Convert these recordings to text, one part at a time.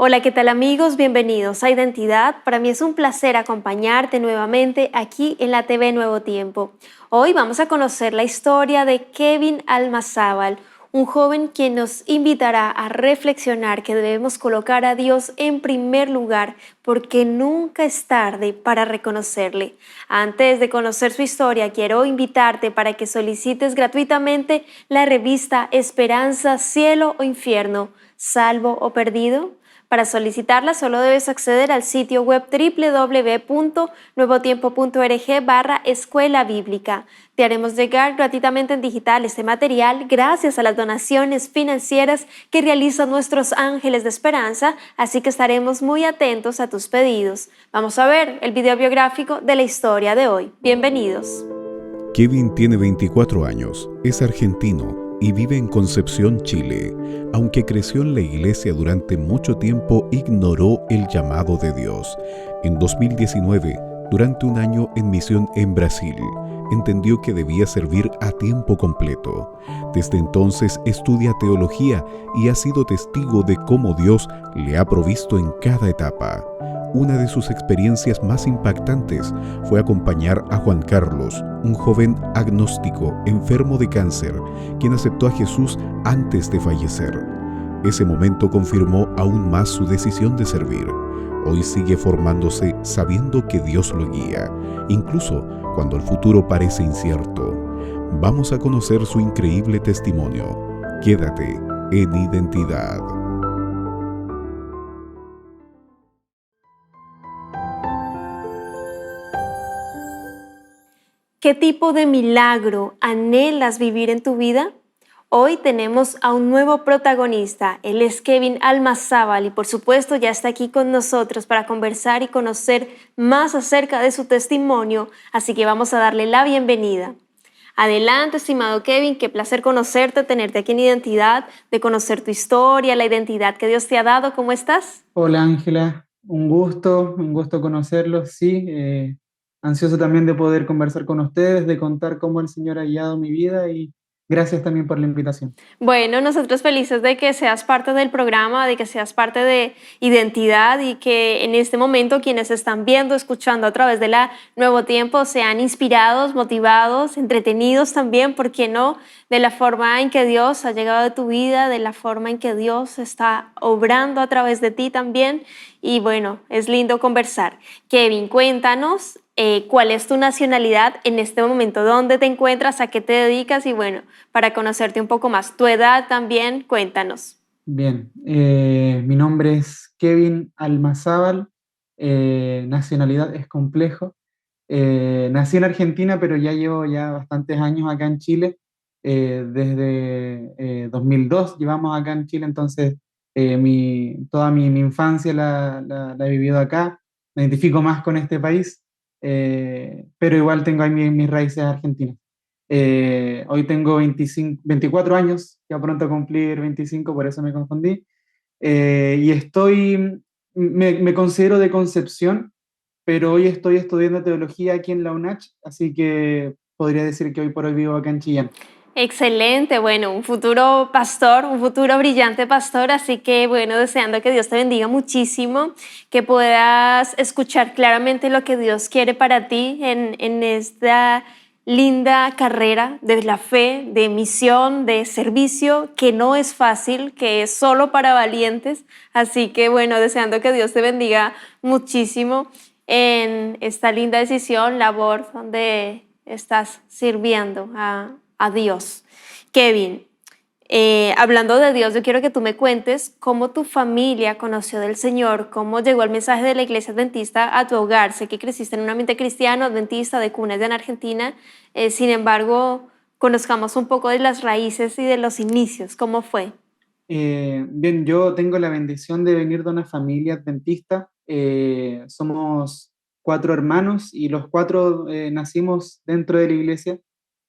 Hola, ¿qué tal amigos? Bienvenidos a Identidad. Para mí es un placer acompañarte nuevamente aquí en la TV Nuevo Tiempo. Hoy vamos a conocer la historia de Kevin Almazábal, un joven quien nos invitará a reflexionar que debemos colocar a Dios en primer lugar porque nunca es tarde para reconocerle. Antes de conocer su historia, quiero invitarte para que solicites gratuitamente la revista Esperanza, Cielo o Infierno, Salvo o Perdido. Para solicitarla solo debes acceder al sitio web www.nuevotiempo.org/escuela bíblica. Te haremos llegar gratuitamente en digital este material gracias a las donaciones financieras que realizan nuestros ángeles de esperanza, así que estaremos muy atentos a tus pedidos. Vamos a ver el video biográfico de la historia de hoy. Bienvenidos. Kevin tiene 24 años, es argentino y vive en Concepción, Chile. Aunque creció en la iglesia durante mucho tiempo, ignoró el llamado de Dios. En 2019, durante un año en misión en Brasil, entendió que debía servir a tiempo completo. Desde entonces estudia teología y ha sido testigo de cómo Dios le ha provisto en cada etapa. Una de sus experiencias más impactantes fue acompañar a Juan Carlos, un joven agnóstico enfermo de cáncer, quien aceptó a Jesús antes de fallecer. Ese momento confirmó aún más su decisión de servir. Hoy sigue formándose sabiendo que Dios lo guía, incluso cuando el futuro parece incierto. Vamos a conocer su increíble testimonio. Quédate en Identidad. ¿Qué tipo de milagro anhelas vivir en tu vida? Hoy tenemos a un nuevo protagonista. Él es Kevin Almazábal y por supuesto ya está aquí con nosotros para conversar y conocer más acerca de su testimonio, así que vamos a darle la bienvenida. Adelante, estimado Kevin, qué placer conocerte, tenerte aquí en Identidad, de conocer tu historia, la identidad que Dios te ha dado. ¿Cómo estás? Hola Ángela, un gusto conocerlos, sí, ansioso también de poder conversar con ustedes, de contar cómo el Señor ha guiado mi vida y gracias también por la invitación. Bueno, nosotros felices de que seas parte del programa, de que seas parte de Identidad y que en este momento quienes están viendo, escuchando a través de la Nuevo Tiempo sean inspirados, motivados, entretenidos también, ¿por qué no? De la forma en que Dios ha llegado a tu vida, de la forma en que Dios está obrando a través de ti también. Y bueno, es lindo conversar. Kevin, cuéntanos cuál es tu nacionalidad en este momento, dónde te encuentras, a qué te dedicas y bueno, para conocerte un poco más. Tu edad también, cuéntanos. Bien, mi nombre es Kevin Almazábal, nacionalidad es complejo. Nací en Argentina, pero ya llevo ya bastantes años acá en Chile, desde 2002 llevamos acá en Chile, entonces toda mi infancia la he vivido acá, me identifico más con este país, pero igual tengo ahí mis raíces argentinas. Hoy tengo 24 años, ya pronto a cumplir 25, por eso me confundí, y me considero de Concepción, pero hoy estoy estudiando teología aquí en la UNACH, así que podría decir que hoy por hoy vivo acá en Chillán. Excelente, bueno, un futuro pastor, un futuro brillante pastor, así que bueno, deseando que Dios te bendiga muchísimo, que puedas escuchar claramente lo que Dios quiere para ti en esta linda carrera de la fe, de misión, de servicio, que no es fácil, que es solo para valientes, así que bueno, deseando que Dios te bendiga muchísimo en esta linda decisión, labor donde estás sirviendo a Dios. Kevin, hablando de Dios, yo quiero que tú me cuentes cómo tu familia conoció del Señor, cómo llegó el mensaje de la Iglesia Adventista a tu hogar. Sé que creciste en un ambiente cristiano, adventista, de cuna en Argentina. Sin embargo, conozcamos un poco de las raíces y de los inicios. ¿Cómo fue? Bien, yo tengo la bendición de venir de una familia adventista. Somos 4 hermanos y los 4 nacimos dentro de la iglesia.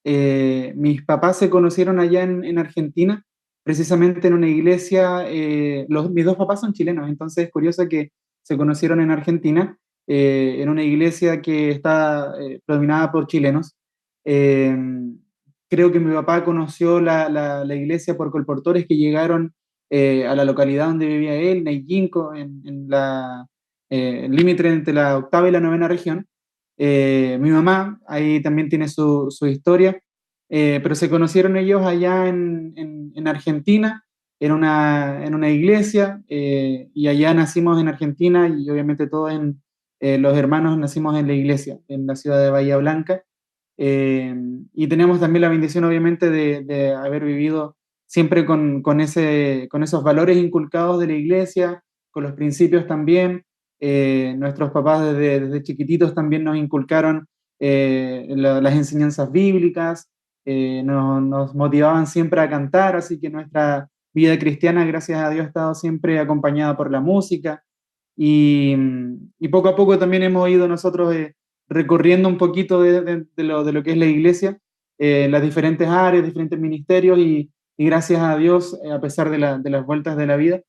Mis papás se conocieron allá en Argentina, precisamente en una iglesia. Mis 2 papás son chilenos, entonces es curioso que se conocieron en Argentina, en una iglesia que está dominada por chilenos. Eh, Creo que mi papá conoció la iglesia por colportores que llegaron a la localidad donde vivía él, Neiginco, el límite entre la octava y la novena región. Mi mamá ahí también tiene su historia, pero se conocieron ellos allá en Argentina, en una iglesia, y allá nacimos en Argentina y obviamente todos los hermanos nacimos en la iglesia, en la ciudad de Bahía Blanca. Eh, y tenemos también la bendición, obviamente, de haber vivido siempre con esos valores inculcados de la iglesia, con los principios también. Nuestros papás desde chiquititos también nos inculcaron las enseñanzas bíblicas, nos motivaban siempre a cantar, así que nuestra vida cristiana, gracias a Dios, ha estado siempre acompañada por la música. Y poco a poco también hemos ido nosotros recorriendo un poquito de lo que es la iglesia, las diferentes áreas, diferentes ministerios, y gracias a Dios, a pesar de las vueltas de la vida,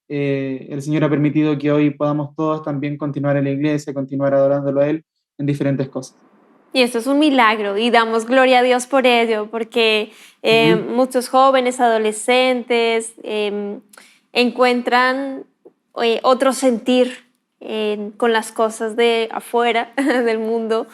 el Señor ha permitido que hoy podamos todos también continuar en la iglesia, continuar adorándolo a Él en diferentes cosas. Y esto es un milagro y damos gloria a Dios por ello, porque Ujú. muchos jóvenes, adolescentes encuentran otro sentir con las cosas de afuera del mundo,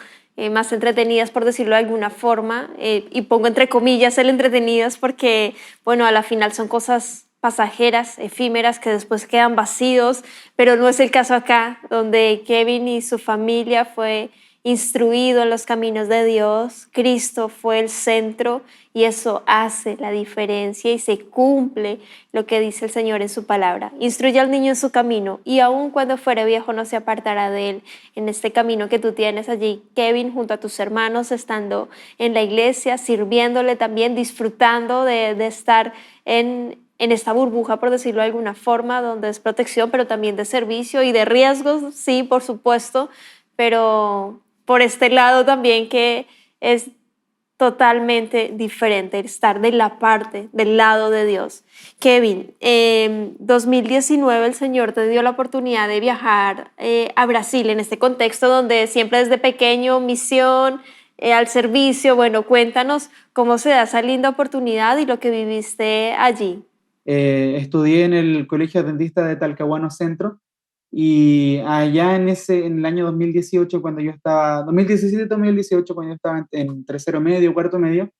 más entretenidas, por decirlo de alguna forma, y pongo entre comillas el entretenidas porque, bueno, a la final son cosas pasajeras, efímeras, que después quedan vacíos, pero no es el caso acá, donde Kevin y su familia fue instruido en los caminos de Dios. Cristo fue el centro y eso hace la diferencia y se cumple lo que dice el Señor en su palabra. Instruye al niño en su camino y aun cuando fuere viejo no se apartará de él. En este camino que tú tienes allí, Kevin, junto a tus hermanos, estando en la iglesia, sirviéndole también, disfrutando de estar en esta burbuja, por decirlo de alguna forma, donde es protección, pero también de servicio y de riesgos, sí, por supuesto, pero por este lado también que es totalmente diferente, estar de la parte, del lado de Dios. Kevin, en 2019 el Señor te dio la oportunidad de viajar a Brasil, en este contexto donde siempre desde pequeño, misión, al servicio. Bueno, cuéntanos cómo se da esa linda oportunidad y lo que viviste allí. Estudié en el Colegio Adventista de Talcahuano Centro, y allá en el año 2018, 2017-2018, cuando yo estaba en tercero medio, cuarto medio,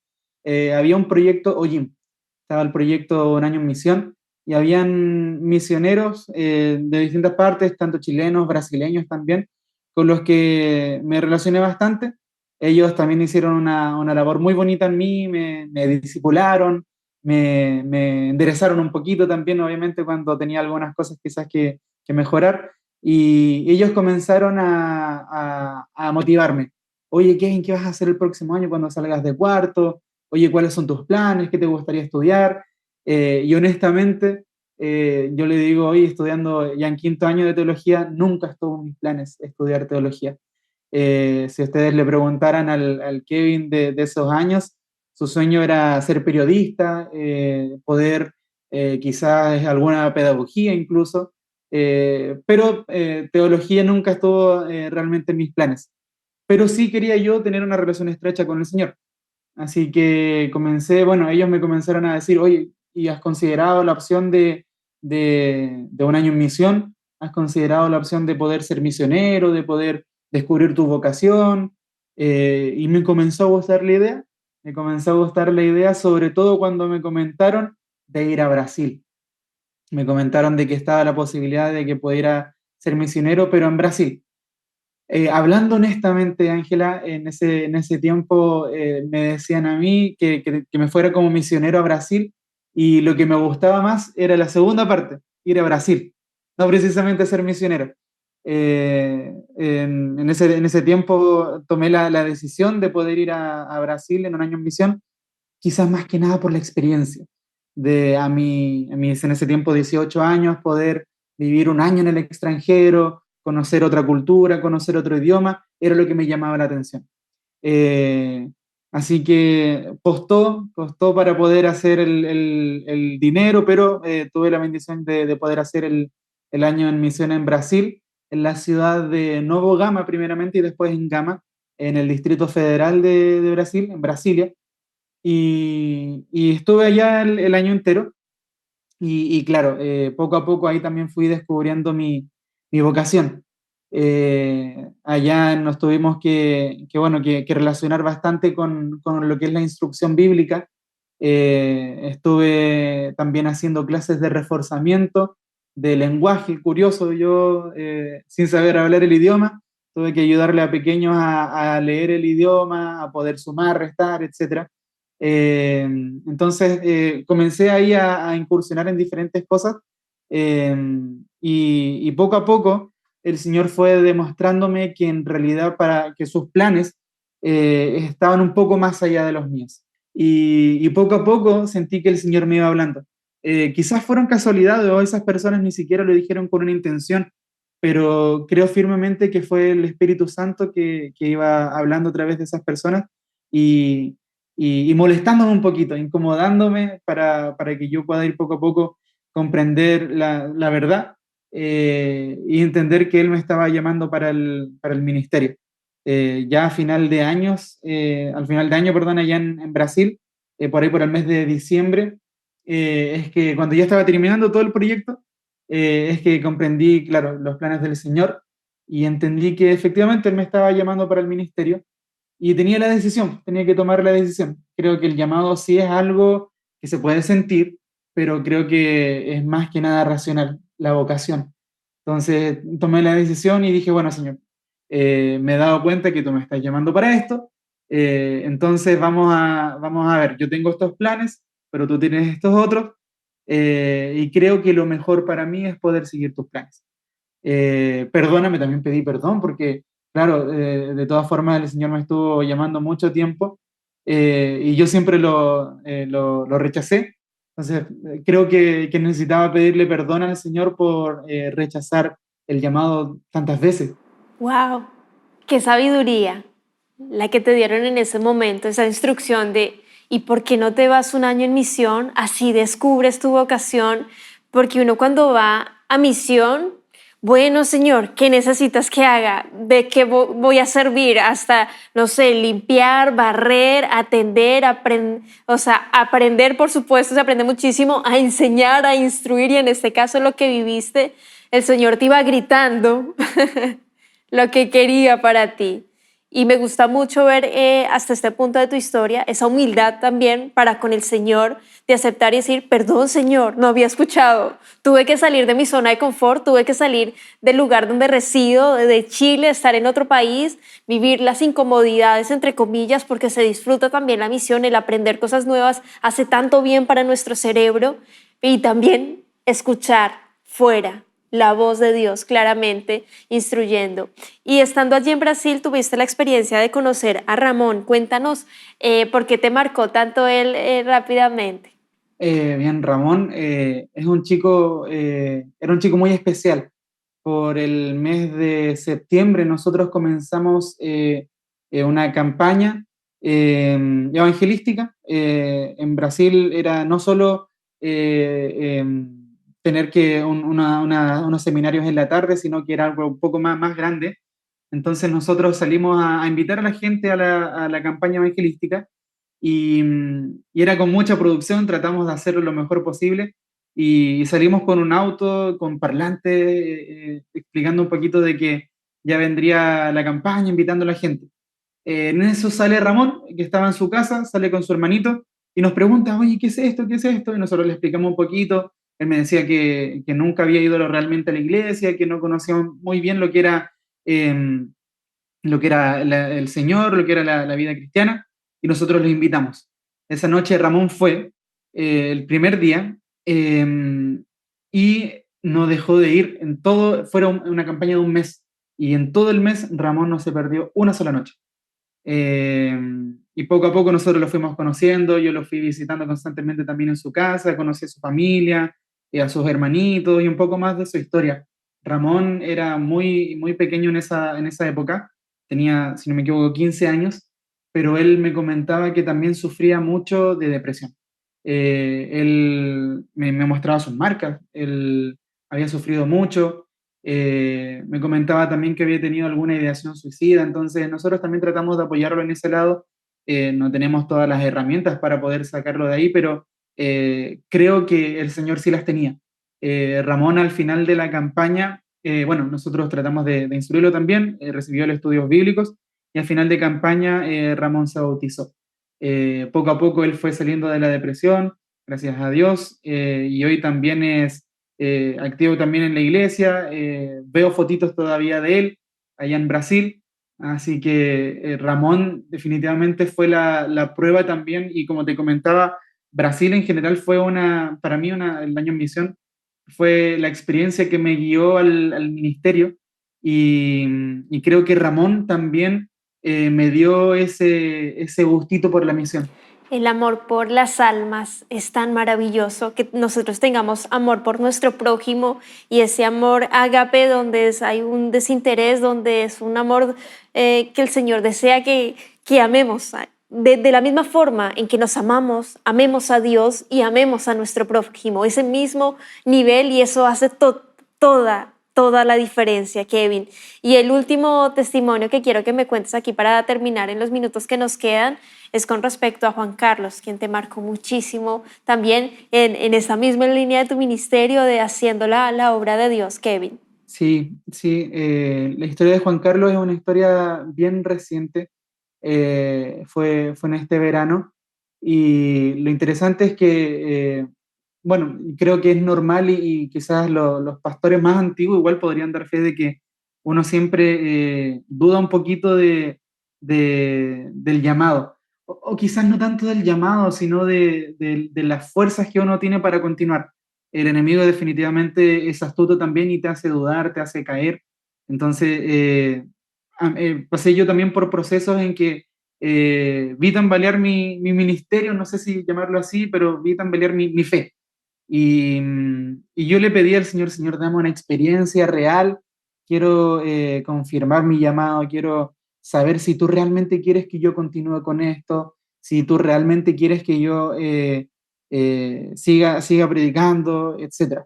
había un proyecto OYIM, estaba el proyecto Un Año en Misión, y habían misioneros de distintas partes, tanto chilenos, brasileños también, con los que me relacioné bastante. Ellos también hicieron una labor muy bonita en mí, me discipularon, me enderezaron un poquito también, obviamente, cuando tenía algunas cosas quizás que mejorar, y ellos comenzaron a motivarme. Oye, Kevin, ¿qué vas a hacer el próximo año cuando salgas de cuarto? Oye, ¿cuáles son tus planes? ¿Qué te gustaría estudiar? Y honestamente, yo le digo, hoy estudiando ya en quinto año de teología, nunca estuvo en mis planes estudiar teología. Si ustedes le preguntaran al Kevin de esos años, su sueño era ser periodista, poder quizás alguna pedagogía incluso, pero teología nunca estuvo realmente en mis planes. Pero sí quería yo tener una relación estrecha con el Señor. Así que bueno, ellos me comenzaron a decir, oye, ¿y has considerado la opción de un año en misión? ¿Has considerado la opción de poder ser misionero, de poder descubrir tu vocación? Y me comenzó a gustar la idea, sobre todo cuando me comentaron de ir a Brasil. Me comentaron de que estaba la posibilidad de que pudiera ser misionero, pero en Brasil. Hablando honestamente, Ángela, en ese tiempo me decían a mí que me fuera como misionero a Brasil, y lo que me gustaba más era la segunda parte, ir a Brasil, no precisamente ser misionero. En ese tiempo tomé la decisión de poder ir a Brasil en un año en misión, quizás más que nada por la experiencia en ese tiempo 18 años, poder vivir un año en el extranjero, conocer otra cultura, conocer otro idioma, era lo que me llamaba la atención. Eh, Así que costó para poder hacer el dinero, pero tuve la bendición de poder hacer el año en misión en Brasil, en la ciudad de Novo Gama primeramente y después en Gama, en el Distrito Federal de Brasil, en Brasilia, y estuve allá el año entero. Y claro, poco a poco ahí también fui descubriendo mi vocación. Allá nos tuvimos bueno, que relacionar bastante con lo que es la instrucción bíblica. Estuve también haciendo clases de reforzamiento de lenguaje. Curioso, yo sin saber hablar el idioma, tuve que ayudarle a pequeños a leer el idioma, a poder sumar, restar, etcétera. Entonces comencé ahí a incursionar en diferentes cosas, eh, y poco a poco el Señor fue demostrándome que en realidad para que sus planes estaban un poco más allá de los míos. Y poco a poco sentí que el Señor me iba hablando. Quizás fueron casualidades o esas personas ni siquiera lo dijeron con una intención, pero creo firmemente que fue el Espíritu Santo que iba hablando a través de esas personas y, y molestándome un poquito, incomodándome para que yo pueda ir poco a poco comprender la verdad, y entender que Él me estaba llamando para el ministerio. Ya a final de años, al final de año, perdón, allá en Brasil, por ahí por el mes de diciembre, es que cuando ya estaba terminando todo el proyecto, es que comprendí, claro, los planes del Señor y entendí que efectivamente Él me estaba llamando para el ministerio y tenía la decisión, tenía que tomar la decisión. Creo que el llamado sí es algo que se puede sentir, pero creo que es más que nada racional, la vocación. Entonces tomé la decisión y dije, bueno, Señor, me he dado cuenta que tú me estás llamando para esto, entonces vamos a ver, yo tengo estos planes, pero tú tienes estos otros, y creo que lo mejor para mí es poder seguir tus planes. Perdóname, también pedí perdón porque, claro, de todas formas el Señor me estuvo llamando mucho tiempo, y yo siempre lo rechacé. Entonces, creo que necesitaba pedirle perdón al Señor por rechazar el llamado tantas veces. ¡Wow! ¡Qué sabiduría la que te dieron en ese momento! Esa instrucción de, ¿y por qué no te vas un año en misión? Así descubres tu vocación, porque uno cuando va a misión, bueno, Señor, ¿qué necesitas que haga? ¿De qué voy a servir? Hasta, no sé, limpiar, barrer, atender, o sea, aprender, por supuesto, se aprende muchísimo, a enseñar, a instruir, y en este caso lo que viviste, el Señor te iba gritando lo que quería para ti. Y me gusta mucho ver hasta este punto de tu historia, esa humildad también para con el Señor, de aceptar y decir, perdón Señor, no había escuchado, tuve que salir de mi zona de confort, tuve que salir del lugar donde resido, de Chile, estar en otro país, vivir las incomodidades, entre comillas, porque se disfruta también la misión, el aprender cosas nuevas hace tanto bien para nuestro cerebro, y también escuchar fuera la voz de Dios claramente instruyendo. Y estando allí en Brasil, tuviste la experiencia de conocer a Ramón. Cuéntanos por qué te marcó tanto él rápidamente. Bien, Ramón es un chico, era un chico muy especial. Por el mes de septiembre nosotros comenzamos una campaña evangelística. En Brasil era no solo tener unos seminarios en la tarde, sino que era algo un poco más grande. Entonces nosotros salimos a invitar a la gente a la campaña evangelística y era con mucha producción, tratamos de hacerlo lo mejor posible y salimos con un auto, con parlante, explicando un poquito de que ya vendría la campaña, invitando a la gente. En eso sale Ramón, que estaba en su casa, sale con su hermanito y nos pregunta, oye, ¿qué es esto? ¿Qué es esto? Y nosotros le explicamos un poquito. Él me decía que nunca había ido realmente a la iglesia, que no conocía muy bien eh, lo que era el Señor, lo que era la vida cristiana, y nosotros los invitamos. Esa noche Ramón fue el primer día, y no dejó de ir en todo, fueron una campaña de un mes, y en todo el mes Ramón no se perdió una sola noche. Eh, y poco a poco nosotros lo fuimos conociendo, yo lo fui visitando constantemente también en su casa, conocí a su familia, a sus hermanitos y un poco más de su historia. Ramón era muy pequeño en esa época, tenía, si no me equivoco, 15 años, pero él me comentaba que también sufría mucho de depresión. Él me mostraba sus marcas, él había sufrido mucho, me comentaba también que había tenido alguna ideación suicida, entonces nosotros también tratamos de apoyarlo en ese lado. No tenemos todas las herramientas para poder sacarlo de ahí, pero creo que el Señor sí las tenía. Ramón al final de la campaña, bueno, nosotros tratamos de instruirlo también, recibió los estudios bíblicos y al final de campaña Ramón se bautizó. Poco a poco él fue saliendo de la depresión, gracias a Dios, y hoy también es activo también en la iglesia. Veo fotitos todavía de él allá en Brasil, así que Ramón definitivamente fue la prueba también, y como te comentaba, Brasil en general fue para mí el año en misión fue la experiencia que me guió al ministerio, y, y creo que Ramón también me dio ese gustito por la misión. El amor por las almas es tan maravilloso, que nosotros tengamos amor por nuestro prójimo, y ese amor ágape donde hay un desinterés, donde es un amor que el Señor desea que amemos. De la misma forma en que nos amamos, amemos a Dios y amemos a nuestro prójimo, ese mismo nivel, y eso hace toda la diferencia, Kevin. Y el último testimonio que quiero que me cuentes aquí para terminar en los minutos que nos quedan es con respecto a Juan Carlos, quien te marcó muchísimo también en esa misma línea de tu ministerio de haciendo la obra de Dios, Kevin. Sí, sí, la historia de Juan Carlos es una historia bien reciente. Fue en este verano, y lo interesante es que, bueno, creo que es normal, y quizás los pastores más antiguos igual podrían dar fe de que uno siempre duda un poquito del llamado, o quizás no tanto del llamado, sino de las fuerzas que uno tiene para continuar. El enemigo definitivamente es astuto también y te hace dudar, te hace caer. Entonces, pasé yo también por procesos en que vi tambalear mi ministerio, no sé si llamarlo así, pero vi tambalear mi fe. Y yo le pedí al Señor: Señor, dame una experiencia real, quiero confirmar mi llamado, quiero saber si tú realmente quieres que yo continúe con esto, si tú realmente quieres que yo siga predicando, etc.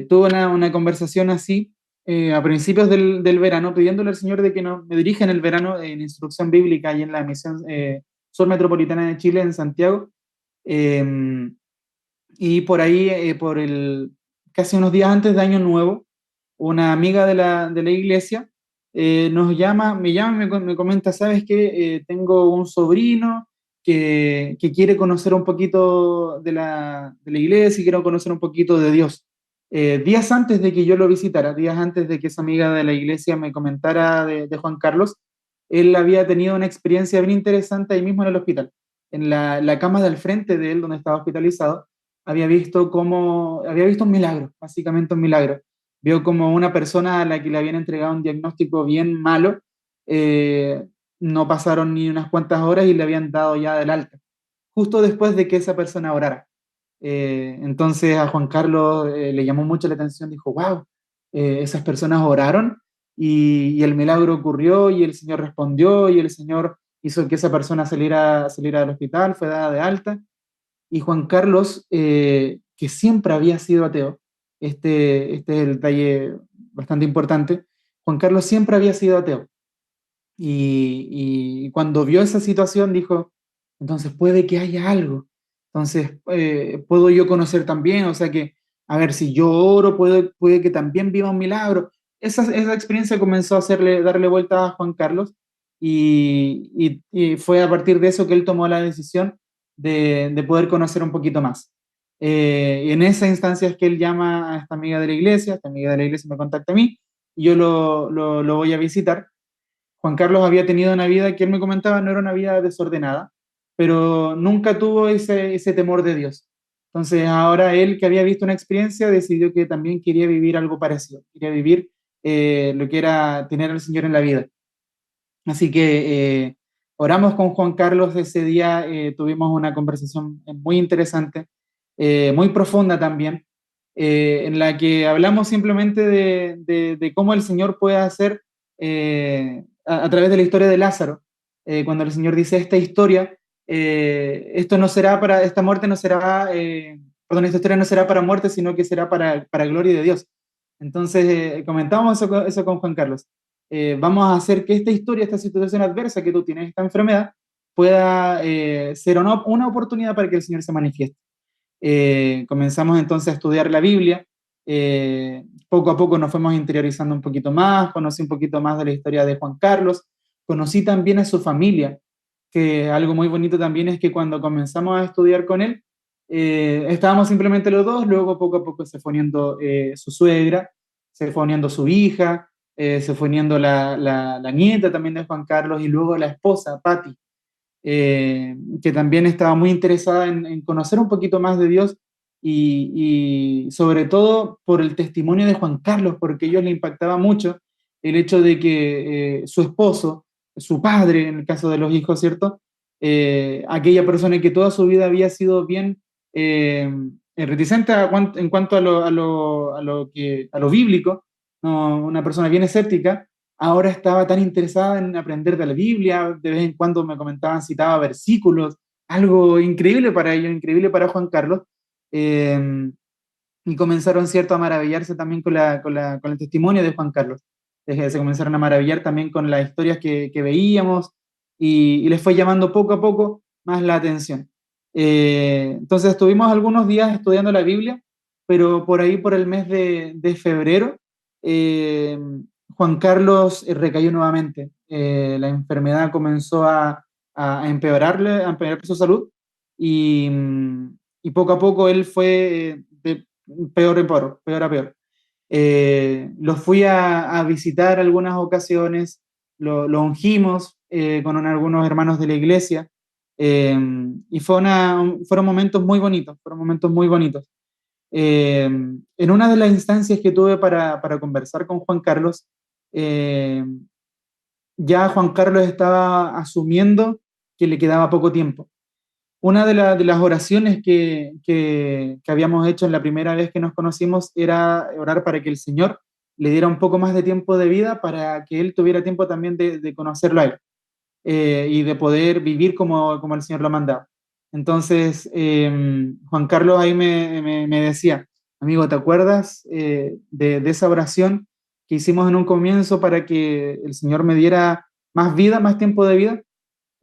Tuve una conversación así a principios del verano, pidiéndole al Señor de que me dirija en el verano en instrucción bíblica y en la misión Sur Metropolitana de Chile en Santiago. Eh, y por ahí, casi unos días antes de Año Nuevo, una amiga de la iglesia me llama y me comenta: ¿sabes qué? Tengo un sobrino que quiere conocer un poquito de la iglesia y quiere conocer un poquito de Dios. Días antes de que yo lo visitara, días antes de que esa amiga de la iglesia me comentara de Juan Carlos, él había tenido una experiencia bien interesante ahí mismo en el hospital. En la cama del frente de él, donde estaba hospitalizado, había visto un milagro, básicamente un milagro. Vio como una persona a la que le habían entregado un diagnóstico bien malo, eh, no pasaron ni unas cuantas horas y le habían dado ya del alta, justo después de que esa persona orara. Entonces a Juan Carlos le llamó mucho la atención, dijo: wow, esas personas oraron, y el milagro ocurrió, y el Señor respondió, y el Señor hizo que esa persona saliera del hospital, fue dada de alta. Y Juan Carlos, que siempre había sido ateo, este es el detalle bastante importante: Juan Carlos siempre había sido ateo. Y cuando vio esa situación dijo: entonces puede que haya algo, entonces puedo yo conocer también, o sea que, a ver, si yo oro, puede que también viva un milagro. Esa experiencia comenzó a darle vuelta a Juan Carlos, y fue a partir de eso que él tomó la decisión de poder conocer un poquito más. Y en esa instancia es que él llama a esta amiga de la iglesia me contacta a mí, y yo lo voy a visitar. Juan Carlos había tenido una vida que él me comentaba, no era una vida desordenada, pero nunca tuvo ese temor de Dios. Entonces ahora él, que había visto una experiencia, decidió que también quería vivir algo parecido, quería vivir lo que era tener al Señor en la vida. Así que oramos con Juan Carlos ese día, tuvimos una conversación muy interesante, muy profunda también, en la que hablamos simplemente de cómo el Señor puede hacer a través de la historia de Lázaro. Cuando el Señor dice: esta historia, esta muerte no será, perdón, esta historia no será para muerte, sino que será para gloria de Dios. Entonces comentábamos eso con Juan Carlos. Vamos a hacer que esta historia, esta situación adversa que tú tienes, esta enfermedad, pueda ser una oportunidad para que el Señor se manifieste. Comenzamos entonces a estudiar la Biblia. Poco a poco nos fuimos interiorizando un poquito más, conocí un poquito más de la historia de Juan Carlos, conocí también a su familia, que algo muy bonito también es que cuando comenzamos a estudiar con él, estábamos simplemente los dos, luego poco a poco se fue uniendo su suegra, se fue uniendo su hija, se fue uniendo la nieta también de Juan Carlos y luego la esposa, Patti, que también estaba muy interesada en conocer un poquito más de Dios y sobre todo por el testimonio de Juan Carlos, porque a ellos le impactaba mucho el hecho de que su esposo, su padre, en el caso de los hijos, ¿cierto? Aquella persona que toda su vida había sido bien reticente en cuanto a lo bíblico, ¿no? Una persona bien escéptica, ahora estaba tan interesada en aprender de la Biblia, de vez en cuando me comentaban, citaba versículos, algo increíble para ellos, increíble para Juan Carlos, eh, y comenzaron, cierto, a maravillarse también con el testimonio de Juan Carlos. Se comenzaron a maravillar también con las historias que veíamos y les fue llamando poco a poco más la atención. Entonces estuvimos algunos días estudiando la Biblia, pero por ahí, por el mes de febrero, eh, Juan Carlos recayó nuevamente. La enfermedad comenzó a empeorarle, a empeorar su salud y, y poco a poco él fue de peor en peor, peor a peor. Lo fui a visitar algunas ocasiones, lo ungimos con algunos hermanos de la iglesia eh, y fueron momentos muy bonitos, fueron momentos muy bonitos. En una de las instancias que tuve para conversar con Juan Carlos, eh, ya Juan Carlos estaba asumiendo que le quedaba poco tiempo. Una de las oraciones que habíamos hecho en la primera vez que nos conocimos era orar para que el Señor le diera un poco más de tiempo de vida para que él tuviera tiempo también de conocerlo a él y de poder vivir como el Señor lo mandaba. Entonces, Juan Carlos ahí me decía, amigo, ¿te acuerdas de esa oración que hicimos en un comienzo para que el Señor me diera más vida, más tiempo de vida?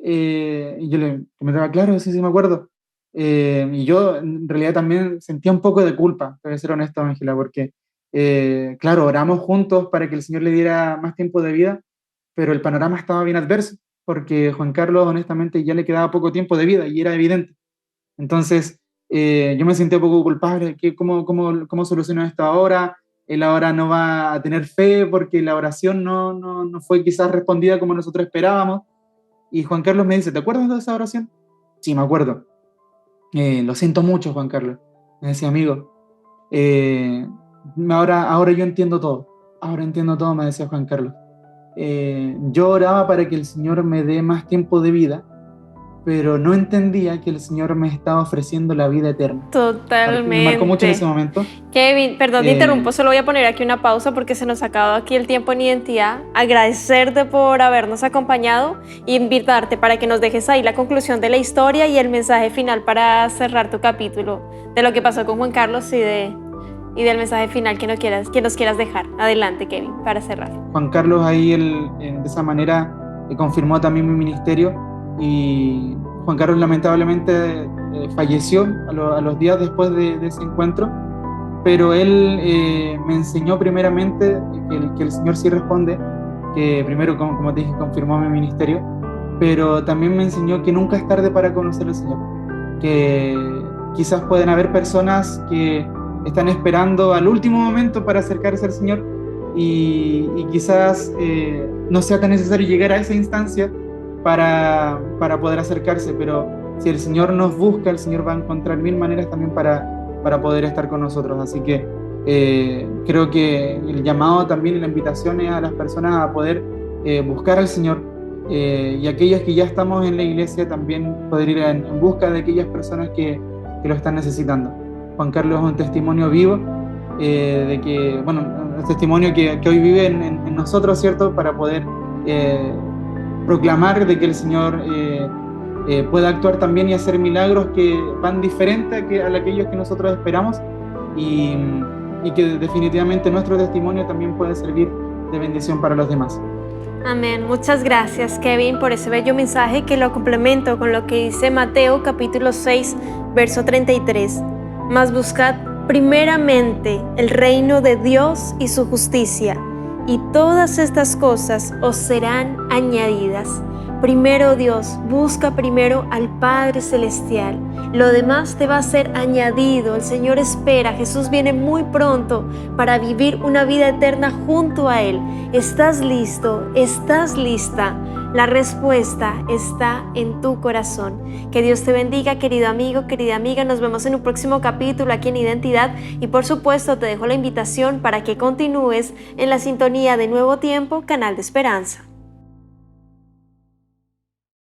Y yo le comentaba, claro, sí, sí me acuerdo. Y yo en realidad también sentía un poco de culpa, para ser honesto, Ángela, porque, claro, oramos juntos para que el Señor le diera más tiempo de vida, pero el panorama estaba bien adverso, porque Juan Carlos, honestamente, ya le quedaba poco tiempo de vida y era evidente. Entonces, yo me sentí un poco culpable, ¿cómo soluciono esto ahora? Él ahora no va a tener fe porque la oración no fue quizás respondida como nosotros esperábamos. Y Juan Carlos me dice, ¿te acuerdas de esa oración? Sí, me acuerdo. Lo siento mucho, Juan Carlos. Me decía, amigo, eh, ahora yo entiendo todo. Ahora entiendo todo, me decía Juan Carlos. Yo oraba para que el Señor me dé más tiempo de vida, pero no entendía que el Señor me estaba ofreciendo la vida eterna. Me marcó mucho en ese Totalmente. momento. Kevin, perdón, te interrumpo, solo voy a poner aquí una pausa porque se nos ha acabado aquí el tiempo en identidad. Agradecerte por habernos acompañado e invitarte para que nos dejes ahí la conclusión de la historia y el mensaje final para cerrar tu capítulo de lo que pasó con Juan Carlos y del mensaje final que nos quieras dejar. Adelante, Kevin, para cerrar. Juan Carlos ahí de esa manera confirmó también mi ministerio y Juan Carlos lamentablemente falleció a los días después de ese encuentro, pero él me enseñó primeramente que el Señor sí responde, que primero, como te dije, confirmó mi ministerio, pero también me enseñó que nunca es tarde para conocer al Señor, que quizás pueden haber personas que están esperando al último momento para acercarse al Señor y quizás no sea tan necesario llegar a esa instancia para poder acercarse, pero si el Señor nos busca, el Señor va a encontrar mil maneras también para poder estar con nosotros. Así que creo que el llamado también y la invitación es a las personas a poder buscar al Señor y aquellos que ya estamos en la iglesia también poder ir en busca de aquellas personas que lo están necesitando. Juan Carlos es un testimonio vivo de que, bueno, un testimonio que hoy vive en nosotros, ¿cierto? Para poder proclamar de que el Señor pueda actuar también y hacer milagros que van diferente a aquellos que nosotros esperamos y que definitivamente nuestro testimonio también puede servir de bendición para los demás. Amén. Muchas gracias, Kevin, por ese bello mensaje que lo complemento con lo que dice Mateo capítulo 6, verso 33. Mas buscad primeramente el reino de Dios y su justicia, y todas estas cosas os serán añadidas. Primero Dios, busca primero al Padre Celestial. Lo demás te va a ser añadido. El Señor espera. Jesús viene muy pronto para vivir una vida eterna junto a Él. ¿Estás listo? ¿Estás lista? La respuesta está en tu corazón. Que Dios te bendiga, querido amigo, querida amiga. Nos vemos en un próximo capítulo aquí en Identidad. Y por supuesto te dejo la invitación para que continúes en la sintonía de Nuevo Tiempo, Canal de Esperanza.